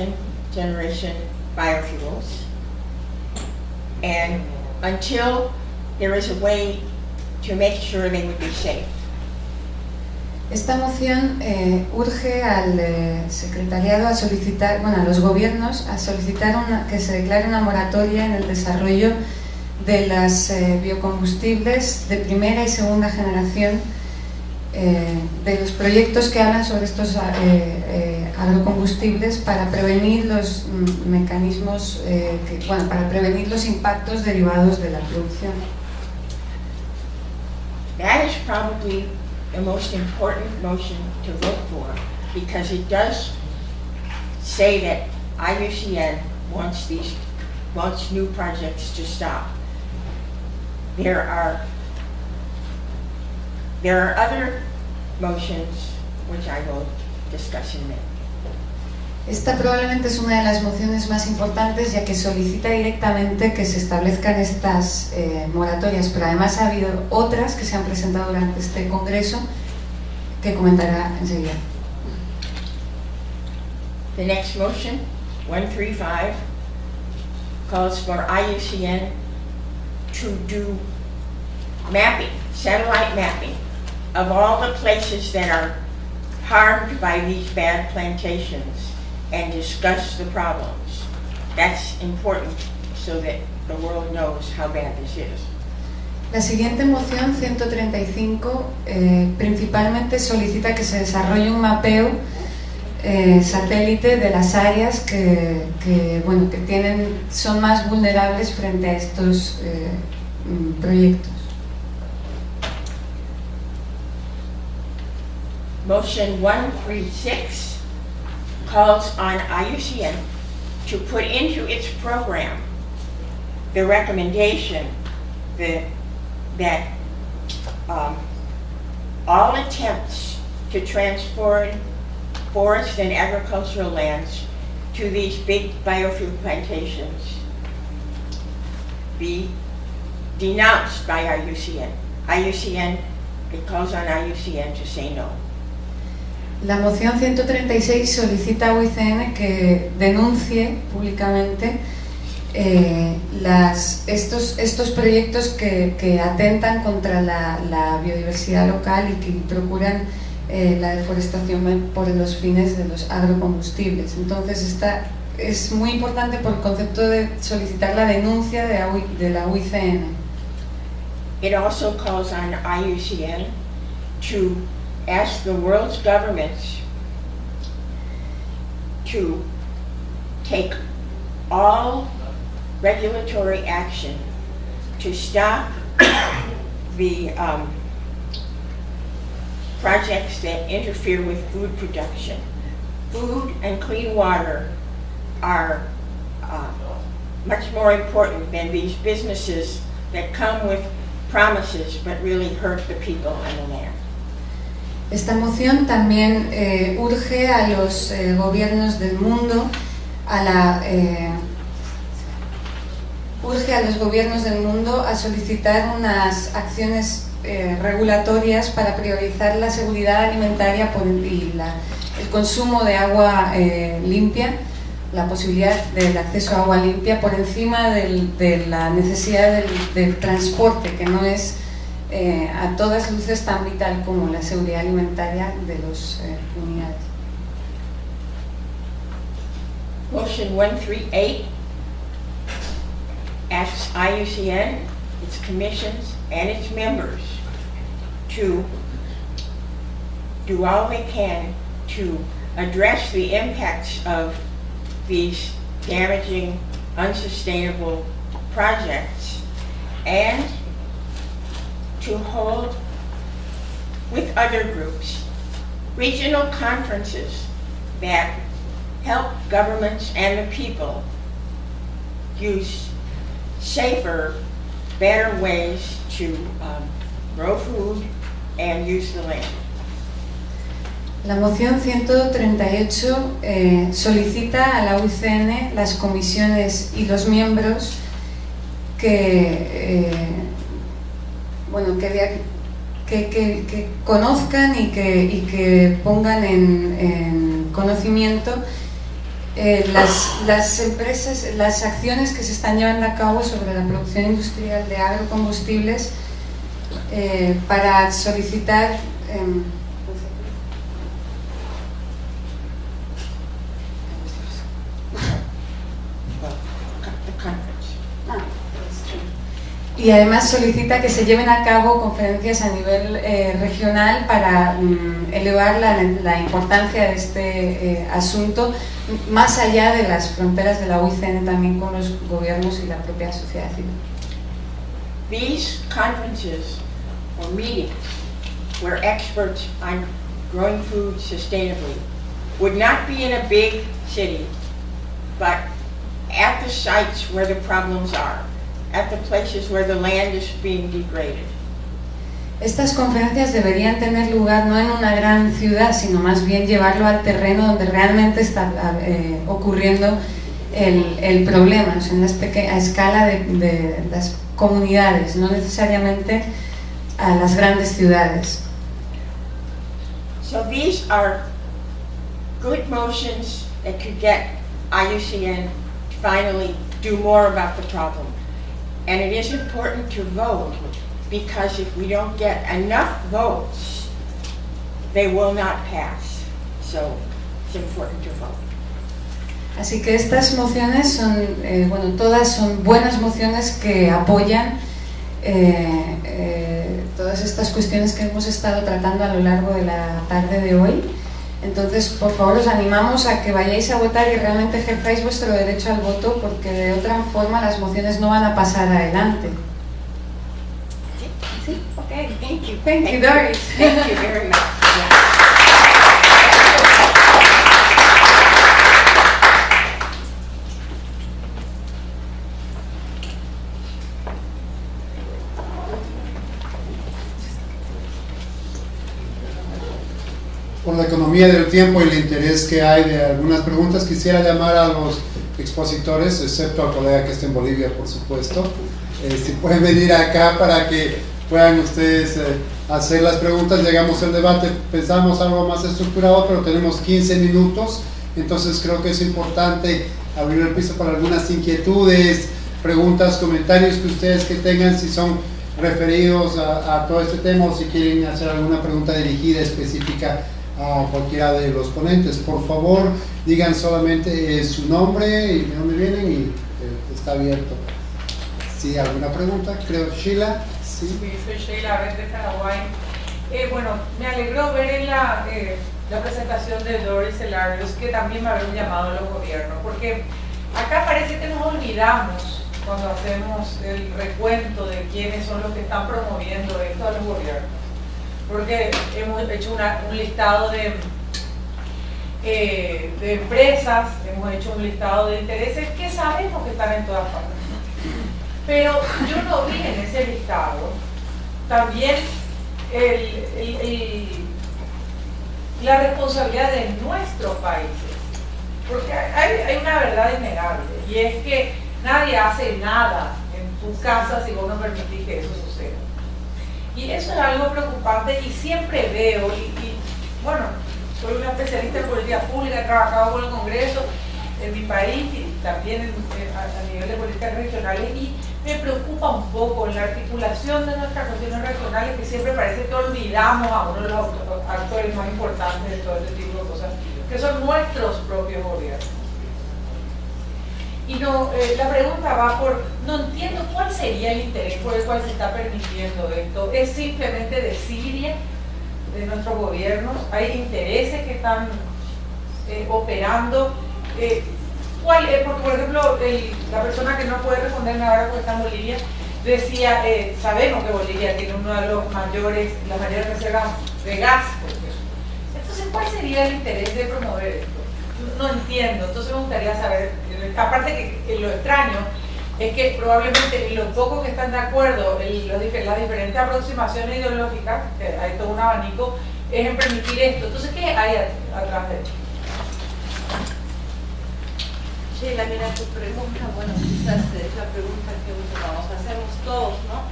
second generation biofuels, and until there is a way to make sure they would be safe. Esta moción urge al secretariado a solicitar, bueno, a los gobiernos a solicitar que se declare una moratoria en el desarrollo de los biocombustibles de primera y segunda generación, de los proyectos que hablan sobre estos agrocombustibles para prevenir los mecanismos, para prevenir los impactos derivados de la producción. That is probably the most important motion to vote for, because it does say that IUCN wants new projects to stop. There are other motions which I will discuss in a minute. Esta probablemente es una de las mociones más importantes, ya que solicita directamente que se establezcan estas moratorias, pero además ha habido otras que se han presentado durante este congreso que comentará enseguida. The next motion, 135, calls for IUCN to do mapping, satellite mapping, of all the places that are harmed by these bad plantations, and discuss the problems. That's important so that the world knows how bad this is. La siguiente moción, 135, principalmente solicita que se desarrolle un mapeo satélite de las áreas que son más vulnerables frente a estos proyectos. Motion 136 calls on IUCN to put into its program the recommendation that all attempts to transform forest and agricultural lands to these big biofuel plantations be denounced by IUCN. It calls on IUCN to say no. La moción 136 solicita a UICN que denuncie públicamente estos proyectos que atentan contra la biodiversidad local y que procuran la deforestación por los fines de los agrocombustibles. Entonces, esta es muy importante por el concepto de solicitar la denuncia de la UICN. It also calls on IUCN to ask the world's governments to take all regulatory action to stop the projects that interfere with food production. Food and clean water are much more important than these businesses that come with promises but really hurt the people and the land. Esta moción también urge a los gobiernos del mundo a solicitar unas acciones regulatorias para priorizar la seguridad alimentaria y el consumo de agua limpia, la posibilidad del acceso a agua limpia por encima de la necesidad del transporte, que no es a todas luces tan vital como la seguridad alimentaria de las comunidades. Motion 138 asks IUCN, its commissions, and its members to do all they can to address the impacts of these damaging, unsustainable projects, and to hold, with other groups, regional conferences that help governments and the people use safer, better ways to grow food and use the land. La moción 138 solicita a la UICN, las comisiones y los miembros que conozcan y que pongan en conocimiento las acciones que se están llevando a cabo sobre la producción industrial de agrocombustibles para solicitar y además solicita que se lleven a cabo conferencias a nivel regional para elevar la importancia de este asunto más allá de las fronteras de la UICN, también con los gobiernos y la propia sociedad civil. These conferences or meetings where experts on growing food sustainably would not be in a big city, but at the sites where the problems are, at the places where the land is being degraded. Estas conferencias deberían tener lugar no en una gran ciudad, sino más bien llevarlo al terreno donde realmente está ocurriendo el problema, o sea, a escala de las comunidades, no necesariamente a las grandes ciudades. So these are good motions that could get IUCN to finally do more about the problem. And it is important to vote, because if we don't get enough votes, they will not pass. So it's important to vote. Así que estas mociones son, bueno, todas son buenas mociones que apoyan todas estas cuestiones que hemos estado tratando a lo largo de la tarde de hoy. Entonces, por favor, os animamos a que vayáis a votar y realmente ejerzáis vuestro derecho al voto, porque de otra forma las mociones no van a pasar adelante. Sí, okay, thank you. Thank you, Doris. Thank you very much. Yeah. Por la economía del tiempo y el interés que hay de algunas preguntas, quisiera llamar a los expositores, excepto al colega que está en Bolivia, por supuesto, si pueden venir acá para que puedan ustedes hacer las preguntas. Llegamos al debate, pensamos algo más estructurado, pero tenemos 15 minutos, entonces creo que es importante abrir el piso para algunas inquietudes, preguntas, comentarios que ustedes que tengan, si son referidos a todo este tema o si quieren hacer alguna pregunta dirigida específica a cualquiera de los ponentes. Por favor, digan solamente su nombre y de dónde vienen y está abierto. ¿Sí? ¿Alguna pregunta? Creo, Sheila. Sí, soy Sheila, de Paraguay. Bueno, me alegró ver en la presentación de Doris Hilarious que también me habían llamado a los gobiernos, porque acá parece que nos olvidamos cuando hacemos el recuento de quiénes son los que están promoviendo esto a los gobiernos, porque hemos hecho un listado de empresas, hemos hecho un listado de intereses que sabemos que están en todas partes, pero yo no vi en ese listado también la responsabilidad de nuestros países, porque hay una verdad innegable, y es que nadie hace nada en tu casa si vos no permitís que eso suceda. Y eso es algo preocupante, y siempre veo, y bueno, soy una especialista en política pública, he trabajado con el Congreso en mi país y también a nivel de políticas regionales, y me preocupa un poco la articulación de nuestras cuestiones regionales, que siempre parece que olvidamos a uno de los actores más importantes de todo este tipo de cosas, que son nuestros propios gobiernos. Y no, la pregunta va por, no entiendo cuál sería el interés por el cual se está permitiendo esto. ¿Es simplemente desidia de nuestros gobiernos? ¿Hay intereses que están operando? Porque, por ejemplo, la persona que no puede responderme ahora porque está en Bolivia, decía, sabemos que Bolivia tiene una de las mayores reservas de gas, por ejemplo. Entonces, ¿cuál sería el interés de promover esto? No entiendo. Entonces me gustaría saber, aparte que lo extraño es que probablemente los pocos que están de acuerdo en las diferentes aproximaciones ideológicas, que hay todo un abanico, es en permitir esto. Entonces, ¿qué hay atrás de esto? Sheila, mira, tu pregunta, bueno, quizás es la pregunta que vamos a hacernos todos, ¿no?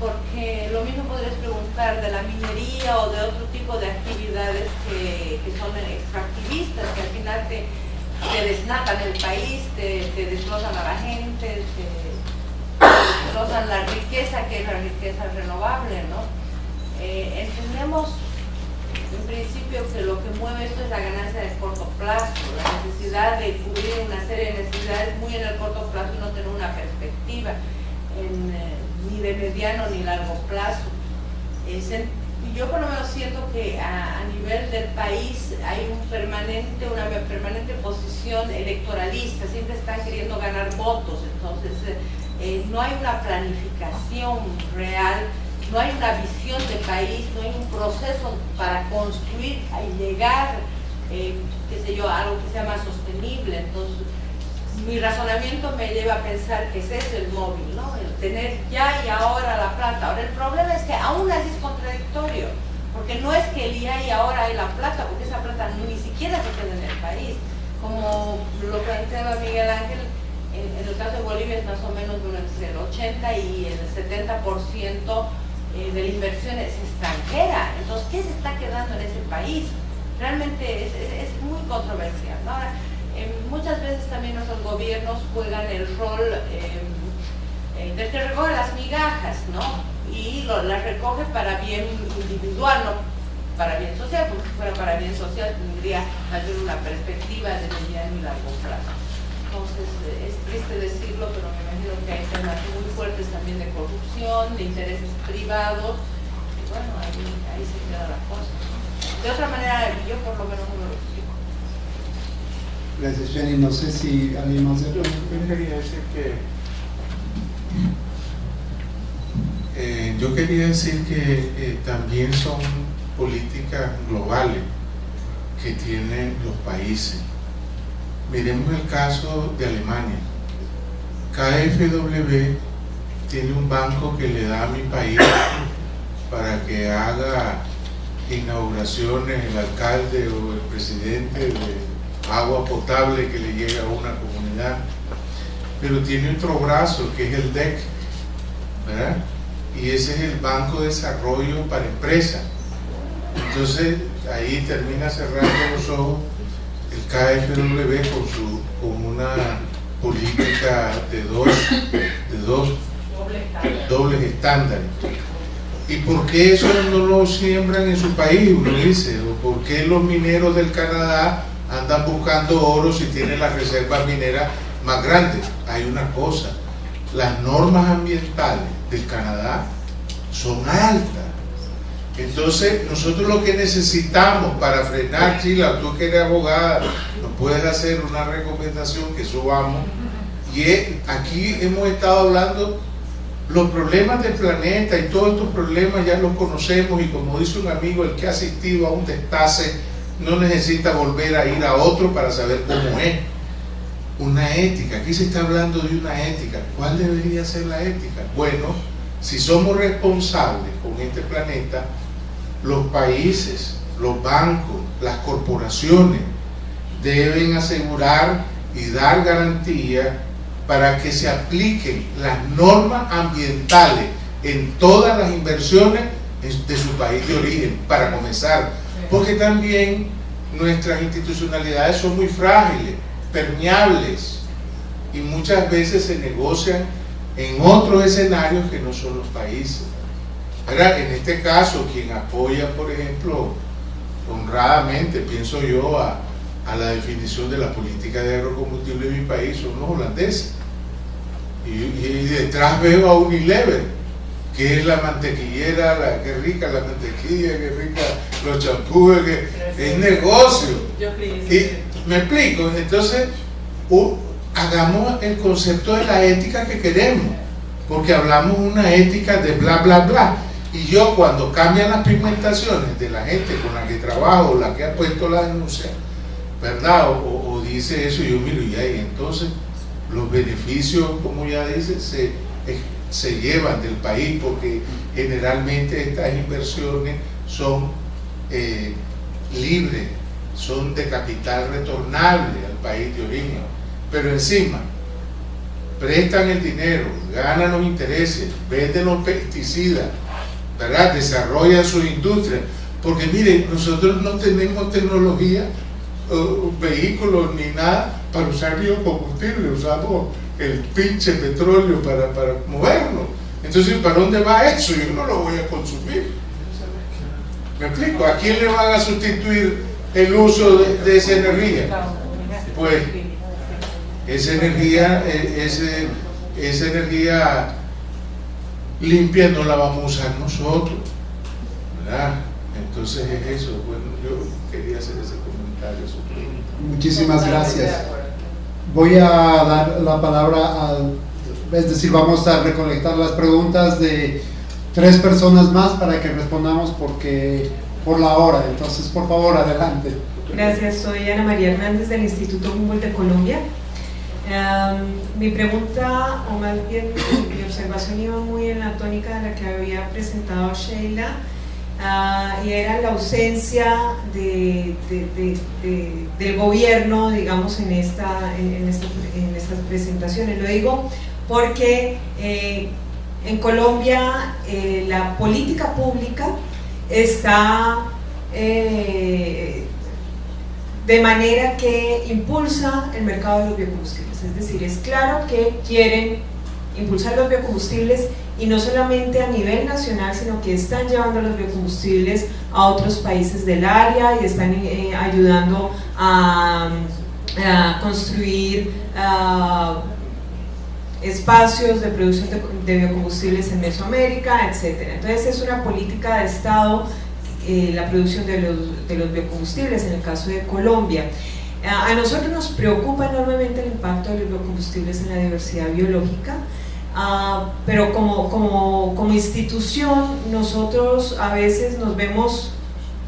Porque lo mismo podrías preguntar de la minería o de otro tipo de actividades que son extractivistas, que al final te te desnatan el país, te destrozan a la gente, te destrozan la riqueza, que es la riqueza renovable, ¿no? Entendemos en principio que lo que mueve esto es la ganancia de corto plazo, la necesidad de cubrir una serie de necesidades muy en el corto plazo y no tener una perspectiva ni de mediano ni largo plazo. Yo por lo menos siento que a nivel del país hay una permanente posición electoralista, siempre están queriendo ganar votos, entonces no hay una planificación real, no hay una visión de país, no hay un proceso para construir y llegar, qué sé yo, a algo que sea más sostenible. Entonces, mi razonamiento me lleva a pensar que ese es el móvil, ¿no? El tener ya y ahora la plata. Ahora, el problema es que aún así es contradictorio, porque no es que el ya y ahora hay la plata, porque esa plata ni siquiera se queda en el país. Como lo planteaba Miguel Ángel, en el caso de Bolivia es más o menos entre el 80 y el 70% de la inversión es extranjera. Entonces, ¿qué se está quedando en ese país? Realmente es muy controversial, ¿no? Ahora, muchas veces también nuestros gobiernos juegan el rol del que recoge las migajas, ¿no? Y las recoge para bien individual, no para bien social, porque si fuera para bien social tendría mayor una perspectiva de mediano y largo plazo. Entonces, es triste decirlo, pero me imagino que hay temas muy fuertes también de corrupción, de intereses privados, y bueno, ahí se queda la cosa, ¿no? De otra manera, yo por lo menos no me lo explico. Gracias, Jenny. No sé si alguien más. Yo quería decir que también son políticas globales que tienen los países. Miremos el caso de Alemania. KfW tiene un banco que le da a mi país para que haga inauguraciones el alcalde o el presidente de agua potable que le llega a una comunidad, pero tiene otro brazo que es el DEC, ¿verdad? Y ese es el Banco de Desarrollo para Empresas. Entonces ahí termina cerrando los ojos el KfW con una política de dos dobles estándares. ¿Y por qué eso no lo siembran en su país? Uno dice, ¿o por qué los mineros del Canadá andan buscando oro si tienen las reservas mineras más grandes? Hay una cosa, las normas ambientales del Canadá son altas. Entonces, nosotros lo que necesitamos para frenar, Chila, tú que eres abogada, nos puedes hacer una recomendación que subamos. Y aquí hemos estado hablando los problemas del planeta y todos estos problemas ya los conocemos, y como dice un amigo, el que ha asistido a un destace no necesita volver a ir a otro para saber cómo es. Una ética, aquí se está hablando de una ética. ¿Cuál debería ser la ética? Bueno, si somos responsables con este planeta, los países, los bancos, las corporaciones deben asegurar y dar garantía para que se apliquen las normas ambientales en todas las inversiones de su país de origen, para comenzar, porque también nuestras institucionalidades son muy frágiles, permeables, y muchas veces se negocian en otros escenarios que no son los países. ¿Verdad? En este caso, quien apoya, por ejemplo, honradamente, pienso yo, a la definición de la política de agrocombustible en mi país son los holandeses. Y detrás veo a Unilever, que es la mantequillera, qué rica la mantequilla, qué rica los champús, es negocio. Y me explico. Entonces, hagamos el concepto de la ética que queremos, porque hablamos una ética de bla bla bla. Y yo, cuando cambian las pigmentaciones de la gente con la que trabajo, la que ha puesto la denuncia, ¿verdad? O dice eso, yo miro, y ahí entonces los beneficios, como ya dice, se llevan del país, porque generalmente estas inversiones son libres, son de capital retornable al país de origen, pero encima prestan el dinero, ganan los intereses, venden los pesticidas, ¿verdad? Desarrollan sus industrias, porque miren, nosotros no tenemos tecnología vehículos ni nada para usar biocombustible, usamos el pinche petróleo para movernos. Entonces, ¿para dónde va eso? Yo no lo voy a consumir. ¿Me explico? ¿A quién le van a sustituir el uso de esa energía? Pues esa energía limpia no la vamos a usar nosotros, ¿verdad? Entonces eso, bueno, yo quería hacer ese comentario sobre eso. Muchísimas gracias. Voy a dar la palabra es decir, vamos a recolectar las preguntas de 3 personas más para que respondamos por la hora. Entonces, por favor, adelante. Gracias, soy Ana María Hernández del Instituto Humboldt de Colombia. Mi pregunta, o más bien mi observación, iba muy en la tónica de la que había presentado Sheila, y era la ausencia del gobierno, digamos, en estas presentaciones. Lo digo porque en Colombia la política pública está de manera que impulsa el mercado de los biocombustibles. Es decir, es claro que quieren impulsar los biocombustibles, y no solamente a nivel nacional, sino que están llevando los biocombustibles a otros países del área y están ayudando a construir espacios de producción de biocombustibles en Mesoamérica, etc. Entonces es una política de Estado la producción de los biocombustibles, en el caso de Colombia. A nosotros nos preocupa enormemente el impacto de los biocombustibles en la diversidad biológica, pero como institución nosotros a veces nos vemos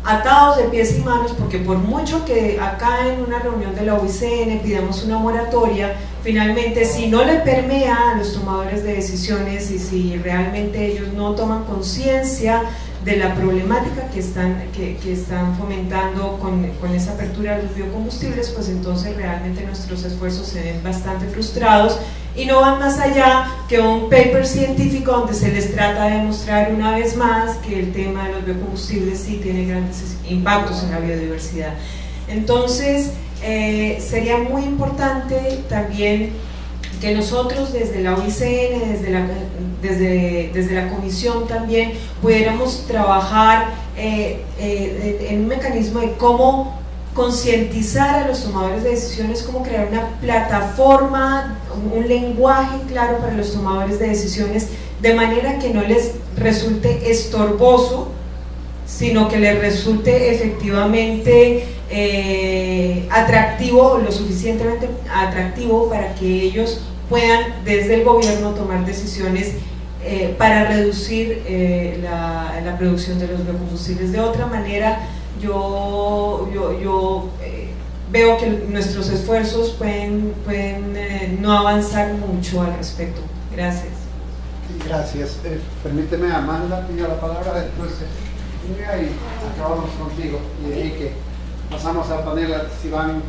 atados de pies y manos, porque por mucho que acá en una reunión de la OICN pidamos una moratoria, finalmente si no le permea a los tomadores de decisiones y si realmente ellos no toman conciencia de la problemática que están fomentando con esa apertura de los biocombustibles, pues entonces realmente nuestros esfuerzos se ven bastante frustrados y no van más allá que un paper científico donde se les trata de demostrar una vez más que el tema de los biocombustibles sí tiene grandes impactos en la biodiversidad. Entonces sería muy importante también que nosotros desde la OICN, desde la comisión también, pudiéramos trabajar en un mecanismo de cómo concientizar a los tomadores de decisiones, cómo crear una plataforma, un lenguaje claro para los tomadores de decisiones, de manera que no les resulte estorboso, sino que les resulte efectivamente atractivo, lo suficientemente atractivo para que ellos puedan desde el gobierno tomar decisiones para reducir la producción de los biocombustibles. De otra manera, yo veo que nuestros esfuerzos pueden no avanzar mucho al respecto. Gracias. Gracias. Permíteme, Amanda, pido la palabra después y acabamos contigo. Y de ahí que pasamos al panel, si van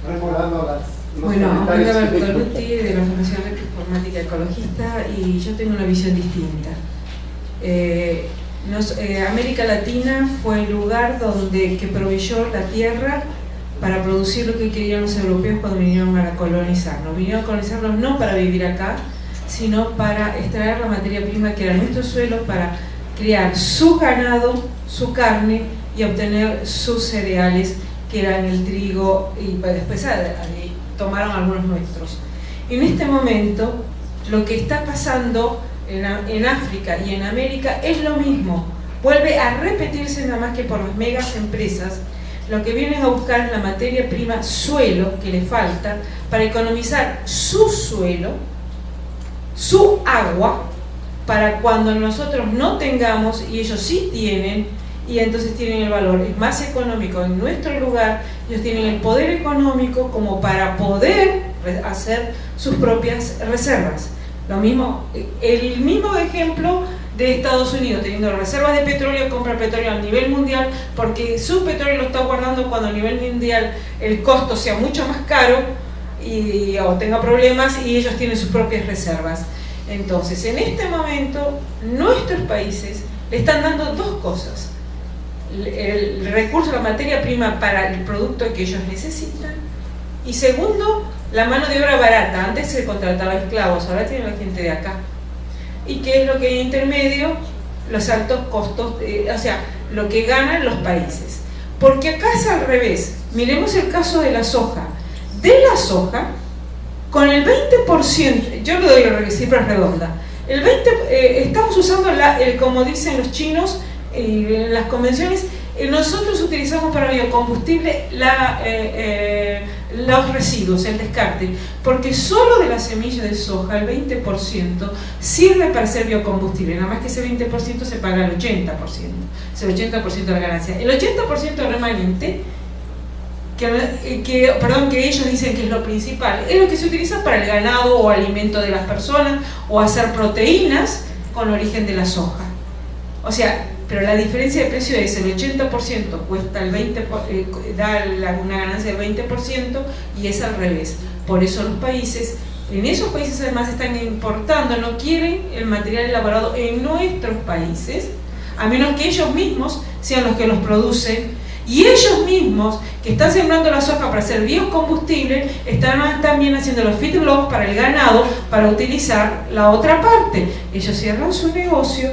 recordando los comentarios. Amanda Bertolucci, de la Fundación Electroinformática Ecologista, y yo tengo una visión distinta. América Latina fue el lugar que proveyó la tierra para producir lo que querían los europeos cuando vinieron a colonizarnos. Vinieron a colonizarnos no para vivir acá, sino para extraer la materia prima que era nuestro suelo, para criar su ganado, su carne y obtener sus cereales, que eran el trigo, y después tomaron algunos nuestros. En este momento, lo que está pasando en África y en América es lo mismo, vuelve a repetirse, nada más que por las megas empresas. Lo que vienen a buscar es la materia prima suelo que le falta para economizar su suelo, su agua, para cuando nosotros no tengamos y ellos sí tienen, y entonces tienen el valor, es más económico en nuestro lugar, ellos tienen el poder económico como para poder hacer sus propias reservas. Lo mismo, el mismo ejemplo de Estados Unidos, teniendo reservas de petróleo, compra petróleo a nivel mundial, porque su petróleo lo está guardando cuando a nivel mundial el costo sea mucho más caro o tenga problemas, y ellos tienen sus propias reservas. Entonces, en este momento, nuestros países le están dando dos cosas: el recurso, la materia prima para el producto que ellos necesitan. Y segundo, la mano de obra barata. Antes se contrataba esclavos, ahora tienen la gente de acá. ¿Y qué es lo que hay intermedio? Los altos costos, o sea, lo que ganan los países. Porque acá es al revés. Miremos el caso de la soja. De la soja, con el 20%, yo le doy la cifra redonda, estamos usando, como dicen los chinos, en las convenciones, nosotros utilizamos para biocombustible los residuos, el descarte, porque solo de la semilla de soja el 20% sirve para ser biocombustible, nada más que ese 20% se paga el 80%, es el 80% de la ganancia. El 80% remanente, que ellos dicen que es lo principal, es lo que se utiliza para el ganado o alimento de las personas, o hacer proteínas con origen de la soja. O sea, pero la diferencia de precio es el 80% cuesta el 20%, da una ganancia del 20%, y es al revés. Por eso los países, en esos países además están importando, no quieren el material elaborado en nuestros países, a menos que ellos mismos sean los que los producen, y ellos mismos que están sembrando la soja para hacer biocombustible, están también haciendo los feedlots para el ganado, para utilizar la otra parte. Ellos cierran su negocio